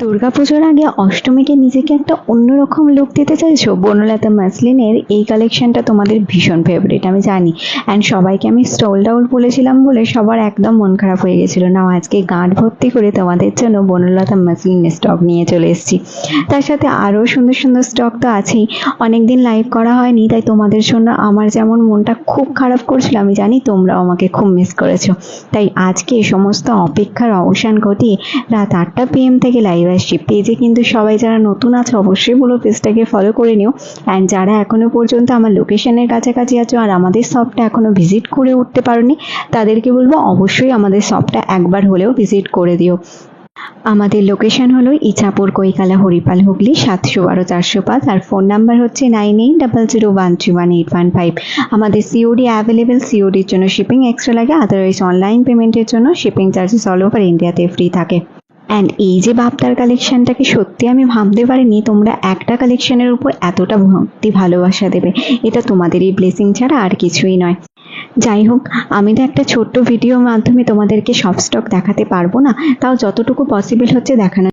দুর্গাপুজোর আগে অষ্টমীকে নিজেকে একটা অন্যরকম লুক দিতে চাইছো? বনলতা মাসলিনের এই কালেকশনটা তোমাদের ভীষণ ফেভারিট আমি জানি। অ্যান্ড সবাইকে আমি সোল্ড আউট বলেছিলাম বলে সবার একদম মন খারাপ হয়ে গেছিলো। নাও আজকে গাঁট ভর্তি করে তোমাদের জন্য বনলতা মাসলিনের স্টক নিয়ে চলে এসেছি। তার সাথে আরও সুন্দর সুন্দর স্টক তো আছেই। অনেকদিন লাইভ করা হয়নি, তাই তোমাদের জন্য আমার যেমন মনটা খুব খারাপ করছিল, আমি জানি তোমরাও আমাকে খুব মিস করেছো। তাই আজকে সমস্ত অপেক্ষার অবসান ঘটিয়ে রাত 8টা PM থেকে লাইভ আসছি। পেজে কিন্তু সবাই যারা নতুন আছে অবশ্যই বলো পেজটাকে ফলো করে নিও। অ্যান্ড যারা এখনো পর্যন্ত আমার লোকেশনের কাছাকাছি আছো আর আমাদের শপটা এখনো ভিজিট করে উঠতে পারোনি, তাদেরকে বলবো অবশ্যই আমাদের শপটা একবার হলেও ভিজিট করে দিও। আমাদের লোকেশন হলো ইছাপুর, কৈকালা, হরিপাল, হুগলি 712-405। আর ফোন নাম্বার হচ্ছে 9800131815। আমাদের সিওডি অ্যাভেলেবেল। সিওডির জন্য শিপিং এক্সট্রা লাগে, আদারওয়াইজ অনলাইন পেমেন্টের জন্য শিপিং চার্জেস অল ওভার ইন্ডিয়াতে ফ্রি থাকে। অ্যান্ড এই যে বাপ্তার কালেকশনটাকে সত্যি আমি ভাবতে পারিনি তোমরা একটা কালেকশনের উপর এতটা ভক্তি ভালোবাসা দেবে। এটা তোমাদেরই ব্লেসিং ছাড়া আর কিছুই নয়। যাই হোক, আমি তো একটা ছোট্ট ভিডিওর মাধ্যমে তোমাদেরকে সব স্টক দেখাতে পারবো না, তাও যতটুকু পসিবল হচ্ছে দেখানো